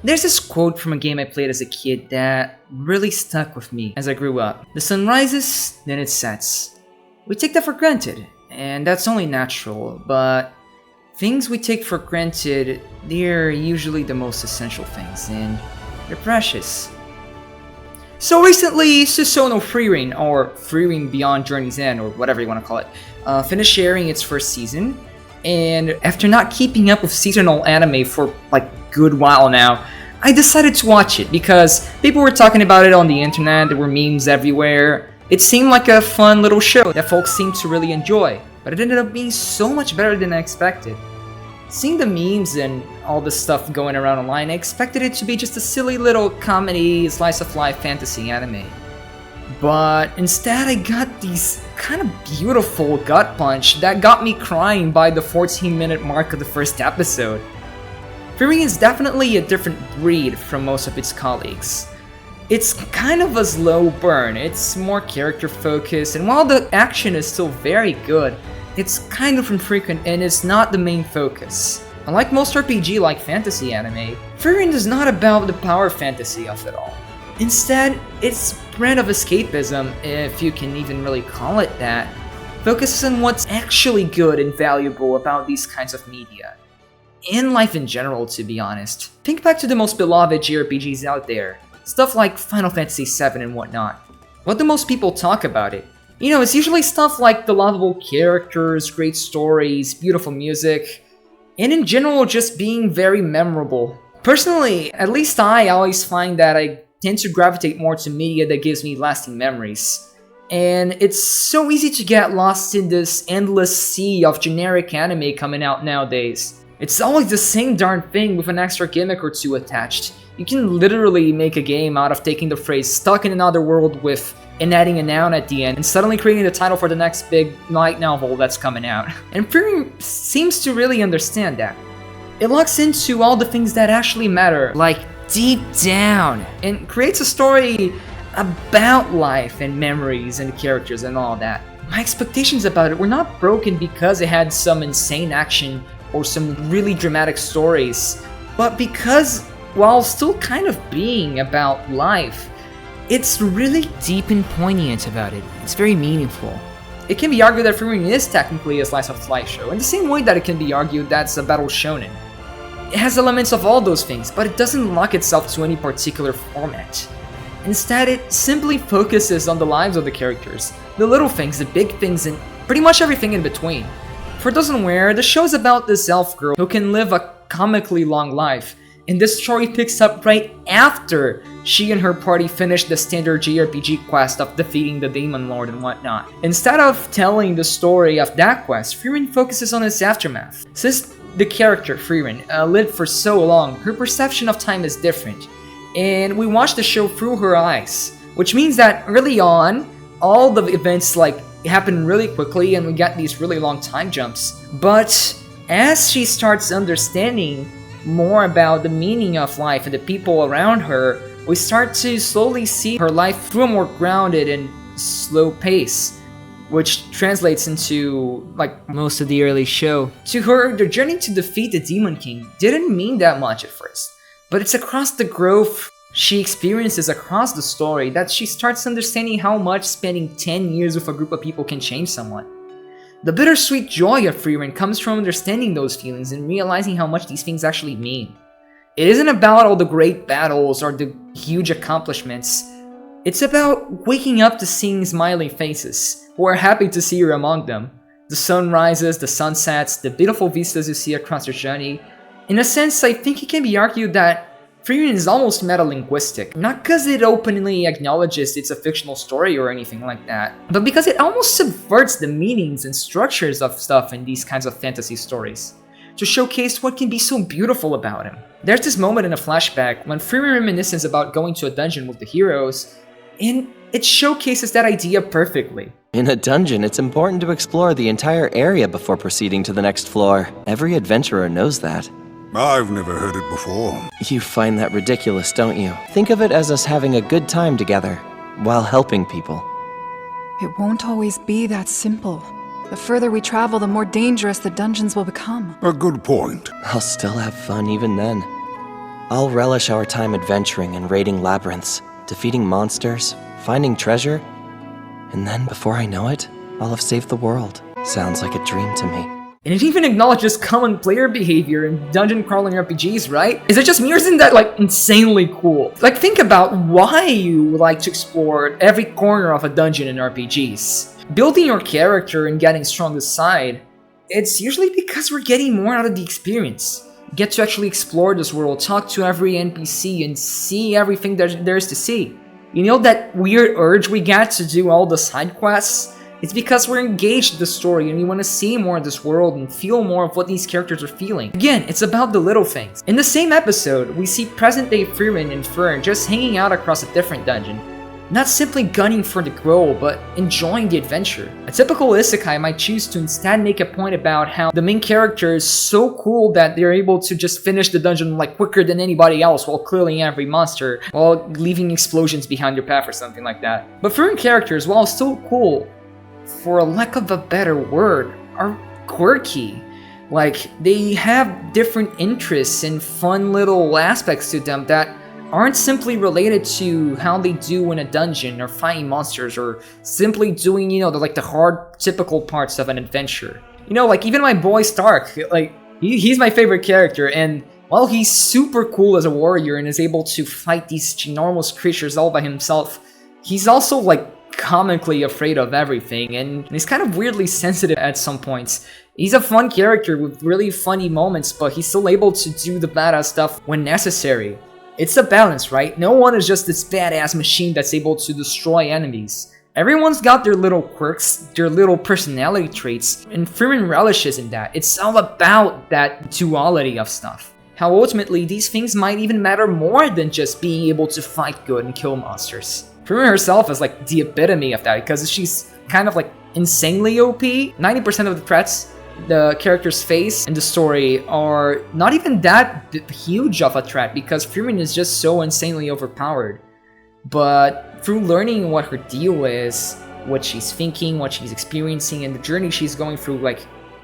There's this quote from a game I played as a kid that really stuck with me as I grew up. The sun rises, then it sets. We take that for granted, and that's only natural, but things we take for granted, they're usually the most essential things, and they're precious. So recently, Susono Frieren, or Frieren Beyond Journey's End, or whatever you want to call it, finished airing its first season, and after not keeping up with seasonal anime for like a good while now, I decided to watch it because people were talking about it on the internet, there were memes everywhere. It seemed like a fun little show that folks seemed to really enjoy, but it ended up being so much better than I expected. Seeing the memes and all the stuff going around online, I expected it to be just a silly little comedy, slice of life fantasy anime. But instead I got these kind of beautiful gut punch that got me crying by the 14-minute mark of the first episode. Frieren is definitely a different breed from most of its colleagues. It's kind of a slow burn, it's more character focused, and while the action is still very good, it's kind of infrequent and is not the main focus. Unlike most RPG-like fantasy anime, Frieren is not about the power fantasy of it all. Instead, its brand of escapism, if you can even really call it that, focuses on what's actually good and valuable about these kinds of media. In life in general, to be honest. Think back to the most beloved JRPGs out there. Stuff like Final Fantasy VII and whatnot. What do most people talk about it? You know, it's usually stuff like the lovable characters, great stories, beautiful music, and in general just being very memorable. Personally, at least I always find that I tend to gravitate more to media that gives me lasting memories. And it's so easy to get lost in this endless sea of generic anime coming out nowadays. It's always the same darn thing with an extra gimmick or two attached. You can literally make a game out of taking the phrase stuck in another world with and adding a noun at the end and suddenly creating the title for the next big light novel that's coming out. And Frieren seems to really understand that. It locks into all the things that actually matter, like deep down, and creates a story about life and memories and characters and all that. My expectations about it were not broken because it had some insane action or some really dramatic stories, but because, while still kind of being about life, it's really deep and poignant about it. It's very meaningful. It can be argued that Frieren is technically a slice of life show, in the same way that it can be argued that's a battle shonen. It has elements of all those things, but it doesn't lock itself to any particular format. Instead, it simply focuses on the lives of the characters, the little things, the big things, and pretty much everything in between. For those unaware, the show is about this elf girl who can live a comically long life, and this story picks up right after she and her party finish the standard JRPG quest of defeating the Demon Lord and whatnot. Instead of telling the story of that quest, Frieren focuses on its aftermath. Since the character, Frieren, lived for so long, her perception of time is different, and we watch the show through her eyes, which means that early on, all the events happen really quickly and we get these really long time jumps. But as she starts understanding more about the meaning of life and the people around her, we start to slowly see her life through a more grounded and slow pace, which translates into, like most of the early show. To her, the journey to defeat the Demon King didn't mean that much at first, but it's across the growth she experiences across the story that she starts understanding how much spending 10 years with a group of people can change someone. The bittersweet joy of Frieren comes from understanding those feelings and realizing how much these things actually mean. It isn't about all the great battles or the huge accomplishments. It's about waking up to seeing smiling faces, who are happy to see you among them. The sun rises, the sun sets, the beautiful vistas you see across your journey. In a sense, I think it can be argued that Frieren is almost metalinguistic, not because it openly acknowledges it's a fictional story or anything like that, but because it almost subverts the meanings and structures of stuff in these kinds of fantasy stories, to showcase what can be so beautiful about him. There's this moment in a flashback when Frieren reminisces about going to a dungeon with the heroes, and it showcases that idea perfectly. In a dungeon, it's important to explore the entire area before proceeding to the next floor. Every adventurer knows that. I've never heard it before. You find that ridiculous, don't you? Think of it as us having a good time together, while helping people. It won't always be that simple. The further we travel, the more dangerous the dungeons will become. A good point. I'll still have fun even then. I'll relish our time adventuring and raiding labyrinths, defeating monsters, finding treasure, and then before I know it, I'll have saved the world. Sounds like a dream to me. And it even acknowledges common player behavior in dungeon crawling RPGs, right? Is it just me or isn't that like insanely cool? Like think about why you like to explore every corner of a dungeon in RPGs. Building your character and getting strong aside, it's usually because we're getting more out of the experience. Get to actually explore this world, talk to every NPC, and see everything there is to see. You know that weird urge we get to do all the side quests? It's because we're engaged in the story and we want to see more of this world and feel more of what these characters are feeling. Again, it's about the little things. In the same episode, we see present-day Frieren and Frieren just hanging out across a different dungeon. Not simply gunning for the goal, but enjoying the adventure. A typical isekai might choose to instead make a point about how the main character is so cool that they're able to just finish the dungeon like quicker than anybody else while clearing every monster, while leaving explosions behind your path or something like that. But Frieren characters, while still cool, for a lack of a better word, are quirky. Like, they have different interests and fun little aspects to them that aren't simply related to how they do in a dungeon or fighting monsters or simply doing, the hard, typical parts of an adventure. Like, even my boy Stark, like, he's my favorite character, and while he's super cool as a warrior and is able to fight these ginormous creatures all by himself, he's also, like, comically afraid of everything, and he's kind of weirdly sensitive at some points. He's a fun character with really funny moments, but he's still able to do the badass stuff when necessary. It's a balance, right? No one is just this badass machine that's able to destroy enemies. Everyone's got their little quirks, their little personality traits, and Frieren relishes in that. It's all about that duality of stuff. How ultimately these things might even matter more than just being able to fight good and kill monsters. Frieren herself is like the epitome of that because she's kind of like insanely OP. 90% of the threats the characters face in the story are not even that huge of a threat because Frieren is just so insanely overpowered. But through learning what her deal is, what she's thinking, what she's experiencing, and the journey she's going through, like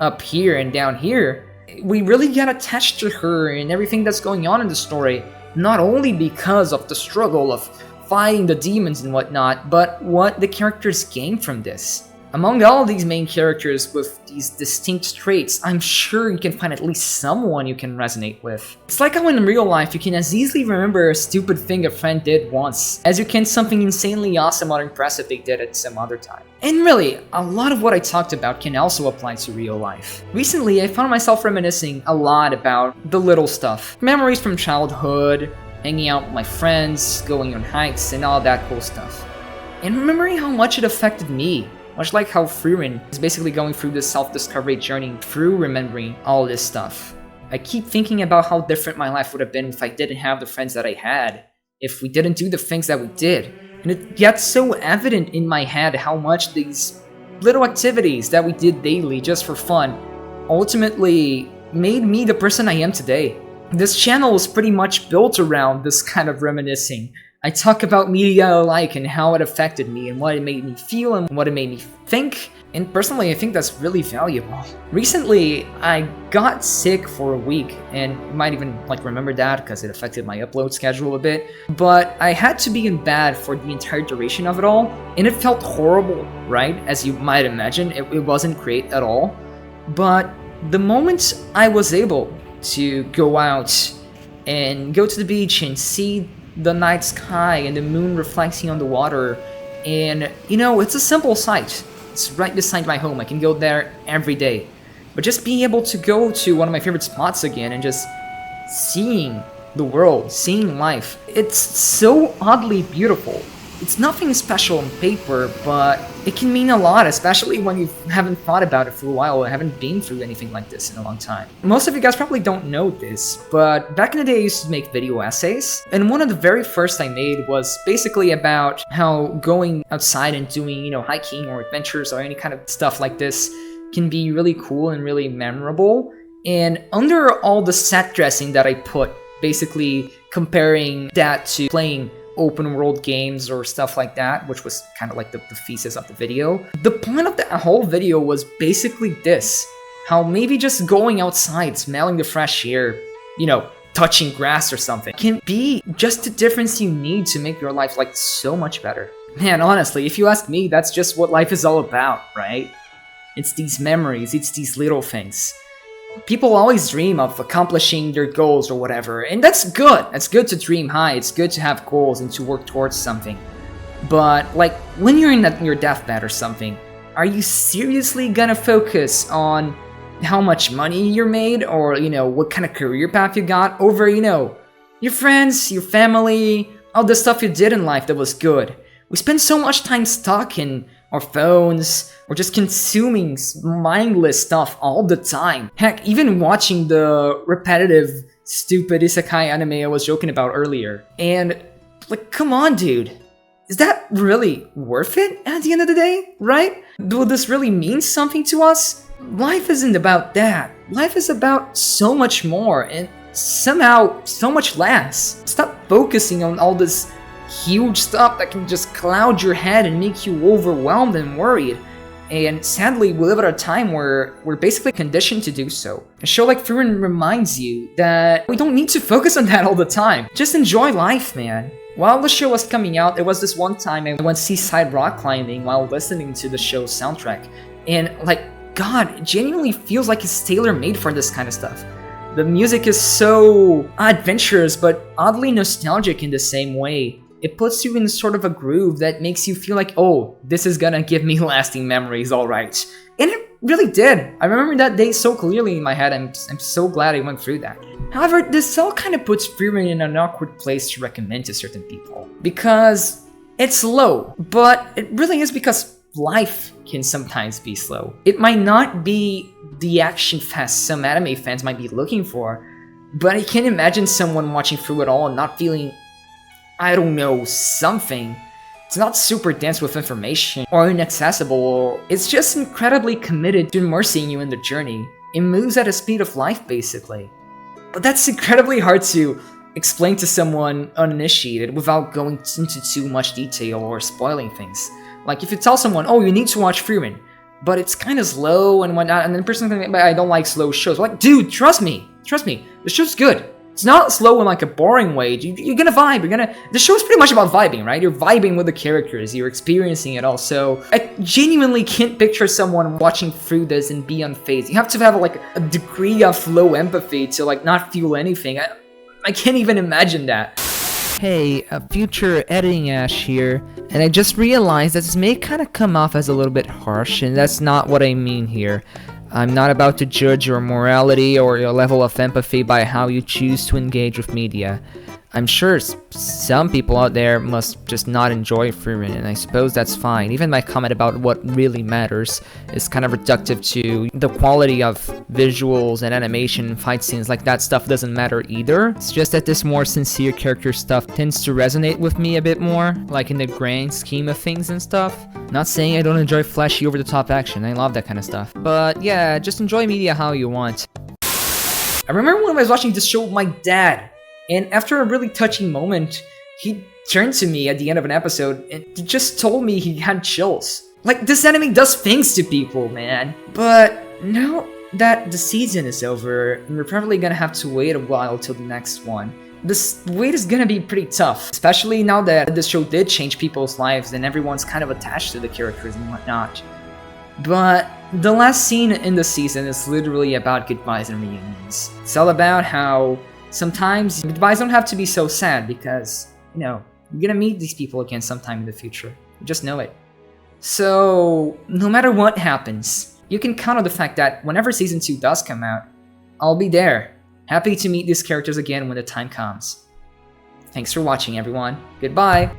up here and down here, we really get attached to her and everything that's going on in the story, not only because of the struggle of fighting the demons and whatnot, but what the characters gain from this. Among all these main characters with these distinct traits, I'm sure you can find at least someone you can resonate with. It's like how in real life you can as easily remember a stupid thing a friend did once, as you can something insanely awesome or impressive they did at some other time. And really, a lot of what I talked about can also apply to real life. Recently, I found myself reminiscing a lot about the little stuff. Memories from childhood, hanging out with my friends, going on hikes, and all that cool stuff. And remembering how much it affected me. Much like how Frieren is basically going through this self-discovery journey through remembering all this stuff. I keep thinking about how different my life would have been if I didn't have the friends that I had, if we didn't do the things that we did. And it gets so evident in my head how much these little activities that we did daily just for fun ultimately made me the person I am today. This channel is pretty much built around this kind of reminiscing. I talk about media alike and how it affected me and what it made me feel and what it made me think, and personally I think that's really valuable. Recently, I got sick for a week, and you might even remember that because it affected my upload schedule a bit, but I had to be in bed for the entire duration of it all, and it felt horrible, right? As you might imagine, it wasn't great at all, but the moment I was able to go out and go to the beach and see the night sky and the moon reflecting on the water, and it's a simple sight. It's right beside my home. I can go there every day, but just being able to go to one of my favorite spots again and just seeing the world, seeing life, it's so oddly beautiful. It's nothing special on paper, but it can mean a lot, especially when you haven't thought about it for a while or haven't been through anything like this in a long time. Most of you guys probably don't know this, but back in the day I used to make video essays, and one of the very first I made was basically about how going outside and doing, hiking or adventures or any kind of stuff like this can be really cool and really memorable. And under all the set dressing that I put, basically comparing that to playing open world games or stuff like that, which was kind of like the thesis of the video. The point of the whole video was basically this: how maybe just going outside, smelling the fresh air, touching grass or something. It can be just the difference you need to make your life like so much better. Man, honestly, if you ask me, that's just what life is all about, right? It's these memories, it's these little things. People always dream of accomplishing their goals or whatever, and that's good. It's good to dream high, it's good to have goals and to work towards something. But, like, when you're in your deathbed or something, are you seriously gonna focus on how much money you're made or, what kind of career path you got over, your friends, your family, all the stuff you did in life that was good? We spend so much time stuck in our phones or just consuming mindless stuff all the time. Heck, even watching the repetitive, stupid isekai anime I was joking about earlier. And, like, come on, dude. Is that really worth it at the end of the day, right? Will this really mean something to us? Life isn't about that. Life is about so much more and somehow so much less. Stop focusing on all this huge stuff that can just cloud your head and make you overwhelmed and worried. And sadly, we live at a time where we're basically conditioned to do so. A show like Frieren reminds you that we don't need to focus on that all the time. Just enjoy life, man. While the show was coming out, there was this one time I went seaside rock climbing while listening to the show's soundtrack. And God, it genuinely feels like it's tailor-made for this kind of stuff. The music is so adventurous, but oddly nostalgic in the same way. It puts you in sort of a groove that makes you feel like, oh, this is gonna give me lasting memories, alright. And it really did. I remember that day so clearly in my head. I'm so glad I went through that. However, this all kind of puts Frieren in an awkward place to recommend to certain people. Because it's slow, but it really is because life can sometimes be slow. It might not be the action fest some anime fans might be looking for, but I can't imagine someone watching through it all and not feeling, I don't know, something. It's not super dense with information or inaccessible, it's just incredibly committed to immersing you in the journey. It moves at a speed of life, basically. But that's incredibly hard to explain to someone uninitiated without going into too much detail or spoiling things. Like if you tell someone, oh, you need to watch Frieren, but it's kind of slow and whatnot, and then the person can be, I don't like slow shows. Like, dude, trust me, the show's good. It's not slow in like a boring way. You're gonna vibe. The show's pretty much about vibing, right? You're vibing with the characters. You're experiencing it all. So I genuinely can't picture someone watching through this and be unfazed. You have to have like a degree of low empathy to like not feel anything. I can't even imagine that. Hey, a future editing Ash here, and I just realized that this may kind of come off as a little bit harsh, and that's not what I mean here. I'm not about to judge your morality or your level of empathy by how you choose to engage with media. I'm sure some people out there must just not enjoy Frieren, and I suppose that's fine. Even my comment about what really matters is kind of reductive to the quality of visuals and animation, fight scenes, like that stuff doesn't matter either. It's just that this more sincere character stuff tends to resonate with me a bit more, like in the grand scheme of things and stuff. Not saying I don't enjoy flashy over-the-top action, I love that kind of stuff. But yeah, just enjoy media how you want. I remember when I was watching this show with my dad. And after a really touching moment, he turned to me at the end of an episode and he just told me he had chills. Like, this anime does things to people, man. But now that the season is over, and we're probably gonna have to wait a while till the next one, this wait is gonna be pretty tough. Especially now that this show did change people's lives and everyone's kind of attached to the characters and whatnot. But the last scene in the season is literally about goodbyes and reunions. It's all about how sometimes goodbyes don't have to be so sad because, you're gonna meet these people again sometime in the future. You just know it. So, no matter what happens, you can count on the fact that whenever Season 2 does come out, I'll be there, happy to meet these characters again when the time comes. Thanks for watching, everyone. Goodbye!